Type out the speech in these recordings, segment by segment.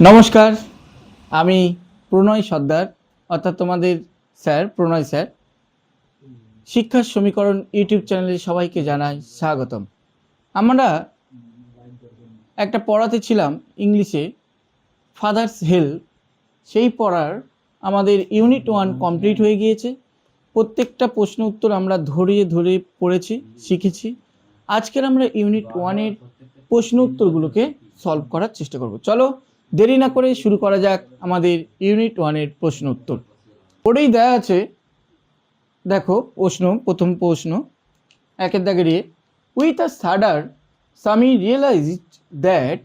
নমস্কার, আমি প্রণয় সর্দার অর্থাৎ তোমাদের স্যার প্রণয় স্যার। শিক্ষার সমীকরণ ইউটিউব চ্যানেলে সবাইকে জানাই স্বাগতম। আমরা একটা পড়াতে ছিলাম ইংলিশে ফাদার্স হেল্প, সেই পড়ার আমাদের ইউনিট 1 কমপ্লিট হয়ে গিয়েছে। প্রত্যেকটা প্রশ্ন উত্তর আমরা ধরে ধরে পড়েছি, শিখেছি। আজকের আমরা ইউনিট 1-এর প্রশ্ন উত্তরগুলোকে সলভ করার চেষ্টা করব। চলো দেরি না করে শুরু করা যাক আমাদের ইউনিট 1-এর প্রশ্ন উত্তর। পড়েই দেয়া আছে, দেখো প্রশ্ন, প্রথম প্রশ্ন একের দাগে রে, with a shudder Swami realized that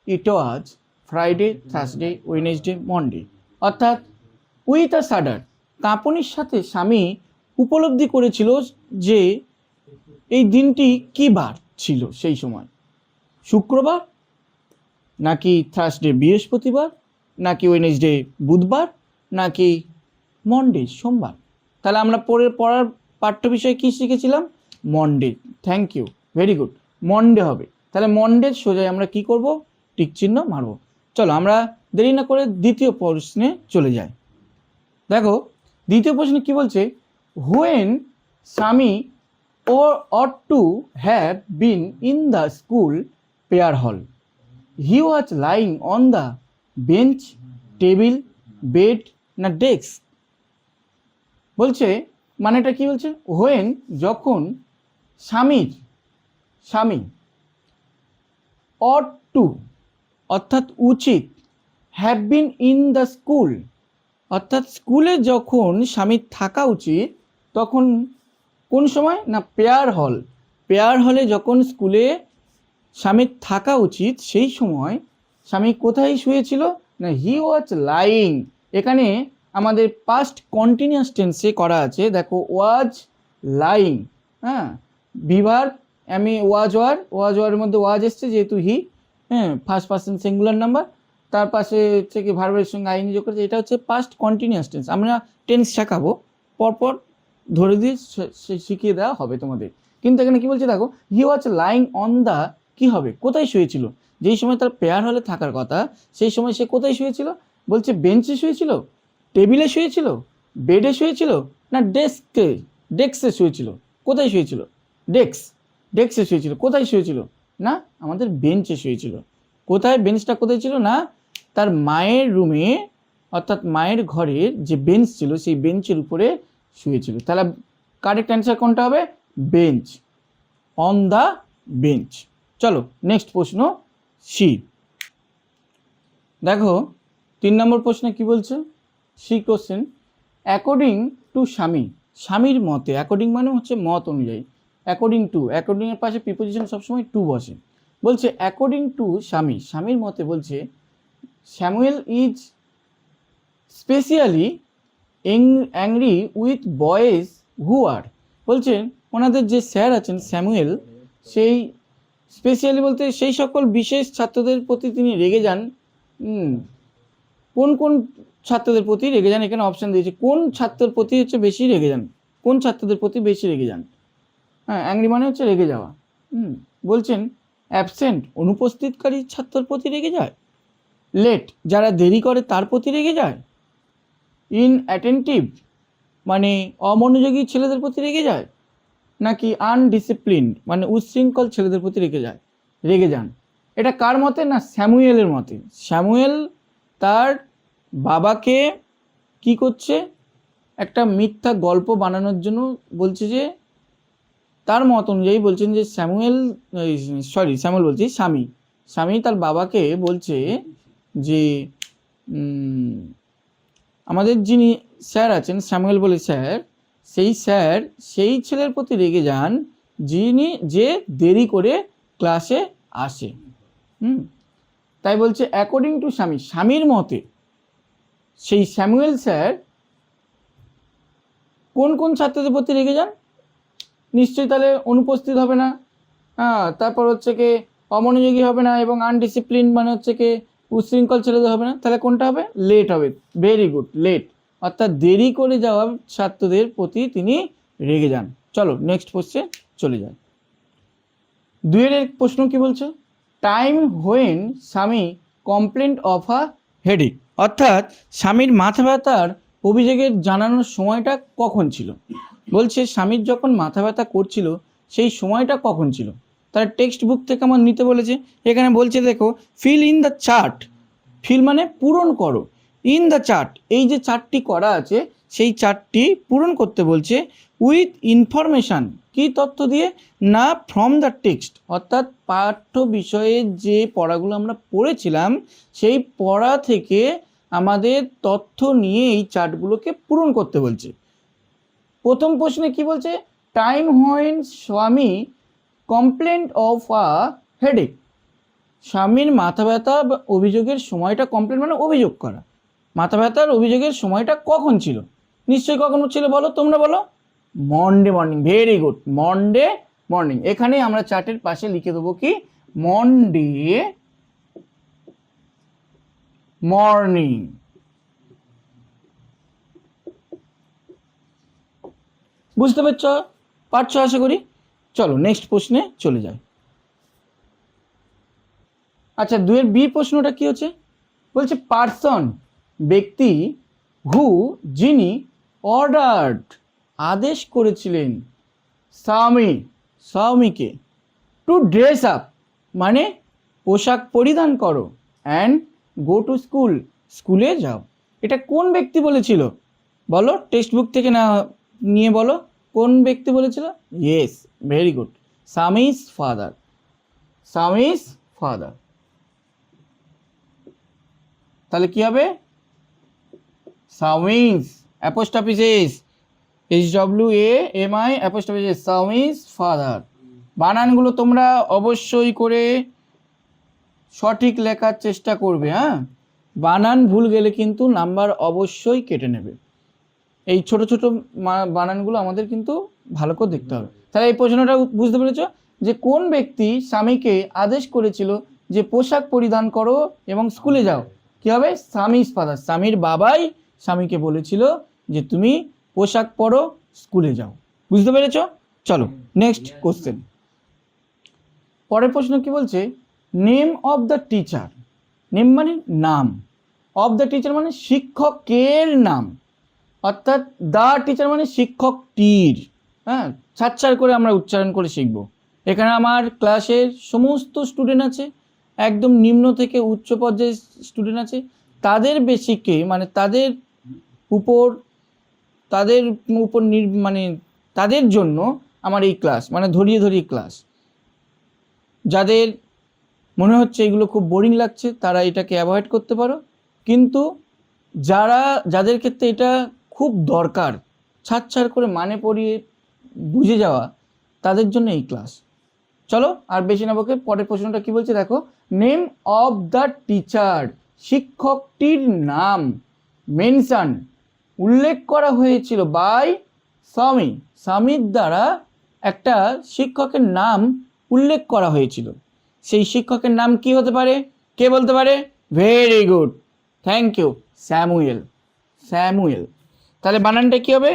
it was Friday, Thursday, Wednesday, Monday. অর্থাৎ উইথ আ সাডার, কাঁপুনির সাথে স্বামী উপলব্ধি করেছিল যে এই দিনটি কী বার ছিল সেই সময়, শুক্রবার নাকি থার্সডে বৃহস্পতিবার, নাকি ওয়েডনেসডে বুধবার, নাকি মন্ডে সোমবার। তাহলে আমরা পড়ার পাঠ্য বিষয়ে কী শিখেছিলাম? Monday. Thank you, very good, Monday হবে। তাহলে মন্ডের সোজাই আমরা কি করব? টিক চিহ্ন মারব। চলো আমরা দেরি না করে দ্বিতীয় প্রশ্নে চলে যাই। দেখো দ্বিতীয় প্রশ্নে কি বলছে, হোয়েন স্বামী ought to have been in the school prayer hall, he was lying on the bench, table, bed না ডেস্ক। বলছে মানেটা কি বলছে, হোয়েন যখন স্বামী ought to অর্থাৎ উচিত, have been in the school অর্থাৎ স্কুলে যখন স্বামীর থাকা উচিত, তখন কোন সময় না প্রেয়ার হলে যখন স্কুলে স্বামীর থাকা উচিত সেই সময় স্বামী কোথায় শুয়েছিল না হি ওয়াজ লাইং। এখানে আমাদের পাস্ট কন্টিনিউয়াস টেন্সে করা আছে, দেখো ওয়াজ লাইং, হ্যাঁ বিভার আমি ওয়াজের মধ্যে ওয়াজ এসছে যেহেতু হি, হ্যাঁ ফার্স্ট পার্সন সিঙ্গুলার নাম্বার, তার পাশে হচ্ছে কি ভার্বের সঙ্গে আইনি যোগ করেছে, এটা হচ্ছে পাস্ট কন্টিনিউয়াস টেন্স। আমরা টেন্স শেখাবো পরপর ধরে দিয়ে শিখিয়ে দেওয়া হবে তোমাদের। কিন্তু এখানে কি বলছে দেখো, হি ওয়াজ লাইং অন দ্য, কি হবে কোথায় শুয়েছিল, যেই সময় তার প্রেয়ার হলে থাকার কথা সেই সময় সে কোথায় শুয়েছিল? বলছে বেঞ্চে শুয়েছিল, টেবিলে শুয়েছিল, বেডে শুয়েছিল না ডেস্কে শুয়েছিল। কোথায় শুয়েছিল? ডেস্কে শুয়েছিল। কোথায় শুয়েছিল? না আমাদের বেঞ্চে শুয়েছিল। কোথায়? বেঞ্চটা কোথায় ছিল? না তার মায়ের রুমে অর্থাৎ মায়ের ঘরের যে বেঞ্চ ছিল সেই বেঞ্চের উপরে শুয়েছিল। তাহলে কারেক্ট অ্যান্সার কোনটা হবে? Bench, on the bench. চলো নেক্সট প্রশ্ন সি। দেখো 3 নম্বর প্রশ্নে কি বলছে, সি কোশ্চেন, অ্যাকর্ডিং টু স্বামীর মতে, অ্যাকর্ডিং মানে হচ্ছে মত অনুযায়ী, অ্যাকর্ডিং এর পাশে প্রিপোজিশন সবসময় টু বসে। বলছে অ্যাকর্ডিং টু স্বামীর মতে বলছে Samuel is specially angry with boys who are. বলছেন ওনাদের যে স্যার আছেন স্যামুয়েল, সেই স্পেশালি বলতে সেই সকল বিশেষ ছাত্রদের প্রতি তিনি রেগে যান। কোন কোন ছাত্রদের প্রতি রেগে যান? এখানে অপশান দিয়েছে কোন ছাত্রের প্রতি হচ্ছে বেশি রেগে যান, কোন ছাত্রদের প্রতি বেশি রেগে যান। হ্যাঁ অ্যাংরি মানে হচ্ছে রেগে যাওয়া। বলছেন অ্যাবসেন্ট অনুপস্থিতকারী ছাত্রের প্রতি রেগে যায়, লেট যারা দেরি করে তার প্রতি রেগে যায়, ইনঅ্যাটেন্টিভ মানে অমনোযোগী ছেলেদের প্রতি রেগে যায়, নাকি আনডিসিপ্লিন মানে উচ্ছৃঙ্খল ছেলেদের প্রতি রেগে যান। এটা কার মতে? না স্যামুয়েলের মতে। স্যামুয়েল তার বাবাকে কি করছে, একটা মিথ্যা গল্প বানানোর জন্য বলছে, যে তার মত অনুযায়ী বলছেন যে স্যামুয়েল বলছি স্বামী তার বাবাকে বলছে যে আমাদের যিনি স্যার আছেন স্যামুয়েল বলে স্যার, সেই ছেলের প্রতি রেগে যান যে দেরি করে ক্লাসে আসে। তাই বলছে অ্যাকর্ডিং টু স্বামীর মতে সেই স্যামুয়েল স্যার কোন কোন ছাত্রদের প্রতি রেগে যান? নিশ্চয়ই তাহলে অনুপস্থিত হবে না, তারপর হচ্ছে কি অমনোযোগী হবে না, এবং আনডিসিপ্লিন মানে হচ্ছে কি উচ্ছৃঙ্খল ছেলেদের হবে না। তাহলে কোনটা হবে? লেট হবে। ভেরি গুড, লেট অর্থাৎ দেরি করে যাওয়া ছাত্রদের প্রতি তিনি রেগে যান। চলো নেক্সট প্রশ্নে চলে যাই। 2 এর প্রশ্ন কি বলছে, টাইম হোয়েন স্বামী কমপ্লেন্ট অফ আ হেডেক, অর্থাৎ স্বামীর মাথা ব্যথার অভিযোগের জানানোর সময়টা কখন ছিল। বলছে স্বামীর যখন মাথা ব্যথা করছিল সেই সময়টা কখন ছিল। তার টেক্সট বুক থেকে আমার নিতে বলেছে। এখানে বলছে দেখো, fill in the chart. Fill মানে পূরণ করো, ইন দ্য চার্ট এই যে চার্টটি করা আছে সেই চার্টটি পূরণ করতে বলছে উইথ ইনফরমেশান, কি তথ্য দিয়ে না, ফ্রম দ্য টেক্সট, অর্থাৎ পাঠ্য বিষয়ের যে পড়াগুলো আমরা পড়েছিলাম সেই পড়া থেকে আমাদের তথ্য নিয়ে এই চার্টগুলোকে পূরণ করতে বলছে। প্রথম প্রশ্নে কি বলছে, টাইম হোয়েন স্বামী কমপ্লেন্ট অফ আ হেডেক। স্বামীর মাথা ব্যথা বা অভিযোগের সময়টা, কমপ্লেন মানে অভিযোগ করা, মাথা ব্যথার অভিযোগের সময়টা কখন ছিল। নিশ্চয়ই কখন ছিল বলো, তোমরা বলো। Monday morning, very good, Monday morning. এখানে আমরা চার্টের পাশে লিখে দেবো কি, মনডে মর্নিং। বুঝতে পারছো আশা করি। চলো নেক্সট প্রশ্নে চলে যাই। আচ্ছা, 2 বি প্রশ্নটা কি হচ্ছে, বলছে পার্সন ব্যক্তি, হু যিনি, অর্ডার্ড আদেশ করেছিলেন, স্বামীকে টু ড্রেস আপ মানে পোশাক পরিধান করো, অ্যান্ড গো টু স্কুলে যাও। এটা কোন ব্যক্তি বলেছিল বলো, টেক্সট বুক থেকে না নিয়ে বলো, কোন ব্যক্তি বলেছিল। Yes, very good, Swami's father. তাহলে কি হবে, Swami's apostrophe S, SWAMI apostrophe S, Swami's father. বানানগুলো তোমরা অবশ্যই করে সঠিক লেখার চেষ্টা করবে। হ্যাঁ, বানান ভুল গেলে কিন্তু নাম্বার অবশ্যই কেটে নেবে। এই ছোট ছোট বানানগুলো আমাদের কিন্তু ভালো করে দেখতে হবে। তাহলে এই প্রশ্নটা বুঝতে পেরেছো যে কোন ব্যক্তি স্বামীকে আদেশ করেছিল যে পোশাক পরিধান করো এবং স্কুলে যাও, কি হবে, স্বামীজ ফাদার। স্বামীর বাবাই স্বামীকে বলেছিল যে তুমি পোশাক পরো, স্কুলে যাও। বুঝতে পেরেছো। চলো নেক্সট কোশ্চেন। পরের প্রশ্ন কি বলছে, name of the teacher. Name মানে নাম, অফ দ্য টিচার মানে শিক্ষকের নাম, অর্থাৎ দ্য টিচার মানে শিক্ষকটির। হ্যাঁ, ছাড় করে আমরা উচ্চারণ করে শিখব। এখানে আমার ক্লাসের সমস্ত স্টুডেন্ট আছে, একদম নিম্ন থেকে উচ্চ পর্যায়ের স্টুডেন্ট আছে। তাদের বেসিকে মানে তাদের উপর মানে তাদের জন্য আমার এই ক্লাস, মানে ধরিয়ে ক্লাস। যাদের মনে হচ্ছে এগুলো খুব বোরিং লাগছে তারা এটাকে অ্যাভয়েড করতে পারো, কিন্তু যাদের ক্ষেত্রে এটা খুব দরকার, ছাড় করে মানে পড়িয়ে বুঝে যাওয়া, তাদের জন্য এই ক্লাস। চলো আর বেশি না বকে পরের প্রশ্নটা কি বলছে দেখো, নেম অফ দ্য টিচার, শিক্ষকটির নাম, মেনশন উল্লেখ করা হয়েছিল বাই স্বামীর দ্বারা একটা শিক্ষকের নাম উল্লেখ করা হয়েছিল। সেই শিক্ষকের নাম কি হতে পারে, কে বলতে পারে, very good, thank you, Samuel. তাহলে বানানটা কি হবে,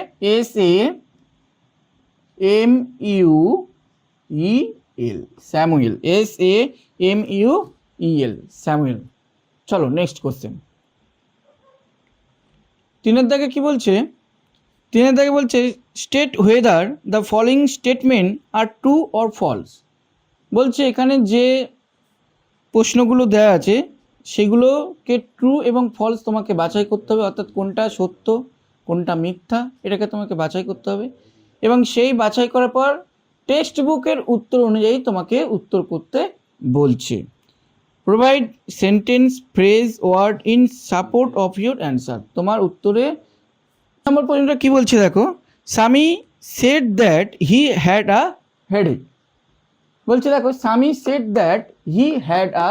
SAMUEL, স্যামুয়েল, SAMUEL, স্যামুয়েল। চলো নেক্সট কোশ্চেন। 3 দাগে কি বলছে, 3 দাগে বলছে state whether the following statement are true or false. বলছে এখানে যে প্রশ্নগুলো দেওয়া আছে সেগুলোকে ট্রু এবং ফলস তোমাকে বাছাই করতে হবে, অর্থাৎ কোনটা সত্য কোনটা মিথ্যা এটাকে তোমাকে বাছাই করতে হবে, এবং সেই বাছাই করার পর টেক্সট বুকের উত্তর অনুযায়ী তোমাকে উত্তর করতে বলছে। Provide sentence, phrase, word in support of your answer. তোমার উত্তরে নম্বর প্রশ্নটা কি বলছে দেখো, Swami said that he had a headache. বলছে দেখো, Swami said that he had a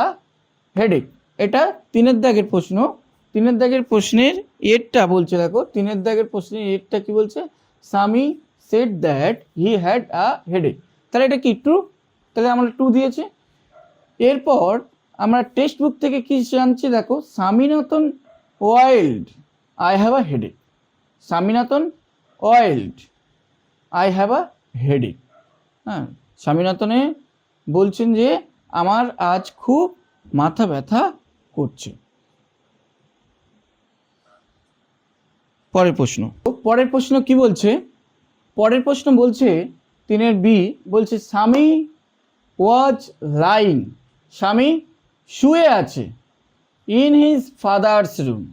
headache. এটা 3 দাগের প্রশ্ন। 3 দাগের প্রশ্নের এরটা বলছে দেখো, 3 দাগের প্রশ্নের এরটা কি বলছে, স্বামী said that he had a headache. তাহলে এটা কি ট্রু, তাহলে আমরা ট্রু দিয়েছি। এরপর আমরা টেক্সট বুক থেকে কি জানছি দেখো, Swaminathan wild I have a headache. Swaminathan wild I have a headache. হ্যাঁ, স্বামীনাথনে বলছেন যে আমার আজ খুব মাথা ব্যথা করছে। পরের প্রশ্ন কি বলছে? পরের প্রশ্ন বলছে 3 বি বলছে স্বামী ওয়াজ লাইং, স্বামী শুয়ে আছে ইন হিজ ফাদার্স রুম,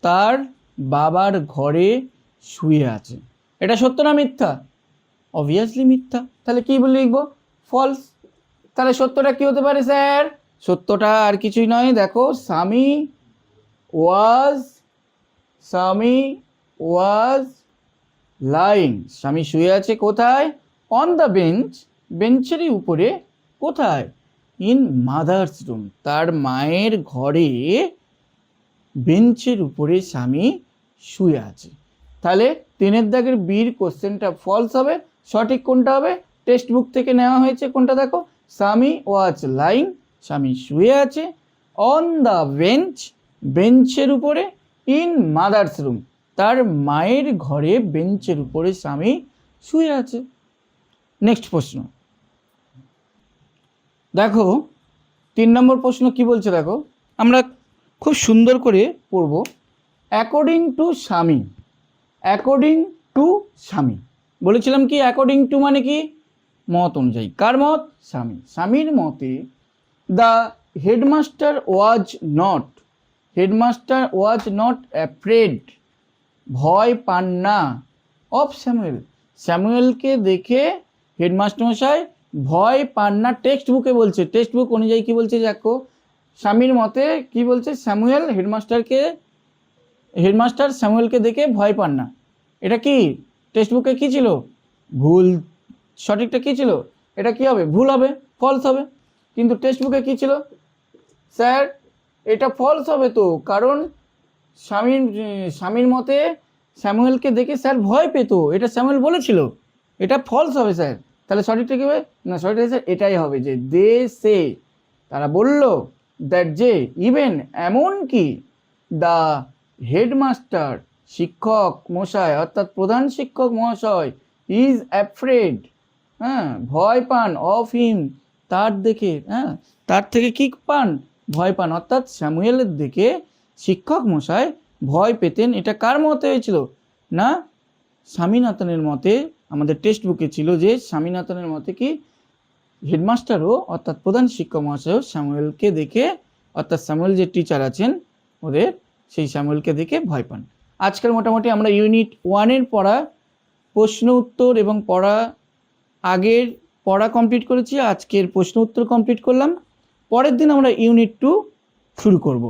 তার বাবার ঘরে শুয়ে আছে। এটা সত্য না মিথ্যা? অবভিয়াসলি মিথ্যা। তাহলে কি বলে লিখবো? ফলস। তাহলে সত্যটা কি হতে পারে স্যার? সত্যটা আর কিছুই নয়, দেখো স্বামী ওয়াজ লাইং, স্বামী শুয়ে আছে কোথায়? অন দ্য বেঞ্চ, বেঞ্চেরই উপরে। কোথায়? ইন মাদার্স রুম, তার মায়ের ঘরে বেঞ্চের উপরে স্বামী শুয়ে আছে। তাহলে 3 দাগের বির কোশ্চেনটা ফলস হবে। সঠিক কোনটা হবে? টেক্সট বুক থেকে নেওয়া হয়েছে কোনটা দেখো, স্বামী ওয়াজ লাইং, স্বামী শুয়ে আছে, অন দ্য বেঞ্চ, বেঞ্চের উপরে, ইন মাদার্স রুম, তার মায়ের ঘরে বেঞ্চের উপরে স্বামী শুয়ে আছে। নেক্সট প্রশ্ন দেখো, 3 নম্বর প্রশ্ন কি বলছে দেখো, আমরা খুব সুন্দর করে পড়ব। অ্যাকর্ডিং টু স্বামী, অ্যাকর্ডিং টু স্বামী বলেছিলাম কি? অ্যাকর্ডিং টু মানে কি? মত অনুযায়ী। কার মত? স্বামী। স্বামীর মতে the headmaster was not afraid, ভয় পান না, অফ স্যামুয়েল, স্যামুয়েলকে দেখে হেডমাস্টার মশাই ভয় পান না। টেক্সট বুকে বলছে, টেক্সট বুক অনুযায়ী কি বলছে দেখো, স্বামীর মতে কি বলছে? স্যামুয়েল হেডমাস্টার স্যামুয়েলকে দেখে ভয় পান না। এটা কি টেক্সট বুকে কি ছিল? ভুল। সঠিকটা কি ছিল? এটা কি হবে? ভুল হবে, ফলস হবে। কিন্তু টেক্সট বুকে কি ছিল স্যার? এটা ফলস হবে তো, কারণ স্বামীর মতে স্যামুয়েলকে দেখে স্যার ভয় পেত, এটা স্যামুয়েল বলেছিল। এটা ফলস হবে স্যার। তাহলে সঠিকটা কি হবে? না, সঠিকটা স্যার এটাই হবে যে দে সে, তারা বলল, দ্যাট যে, ইভেন এমন কি, দ্য হেডমাস্টার, শিক্ষক মশাই অর্থাৎ প্রধান শিক্ষক মহাশয়, ইজ অ্যাফ্রেড, হ্যাঁ, ভয় পান, অফ হিম, তার দেখে, হ্যাঁ, তার থেকে কি পান? ভয় পান। অর্থাৎ স্যামুয়েলের দিকে শিক্ষক মশাই ভয় পেতেন। এটা কার মতে হয়েছিল? না, স্বামীনাথনের মতে। আমাদের টেক্সট বুকে ছিল যে স্বামীনাথনের মতে কি হেডমাস্টারও অর্থাৎ প্রধান শিক্ষক মহাশয়ও স্যামুয়েলকে দেখে, অর্থাৎ স্যামুয়েল যে টিচার আছেন ওদের, সেই স্যামুয়েলকে দেখে ভয় পান। আজকের মোটামুটি আমরা ইউনিট 1-এর পড়া প্রশ্ন উত্তর এবং আগের পড়া কমপ্লিট করেছি। আজকের প্রশ্ন উত্তর কমপ্লিট করলাম। পরের দিন আমরা ইউনিট 2 শুরু করব।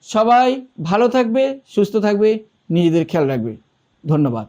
সবাই ভালো থাকবে, সুস্থ থাকবে, নিজেদের খেয়াল রাখবে। ধন্যবাদ।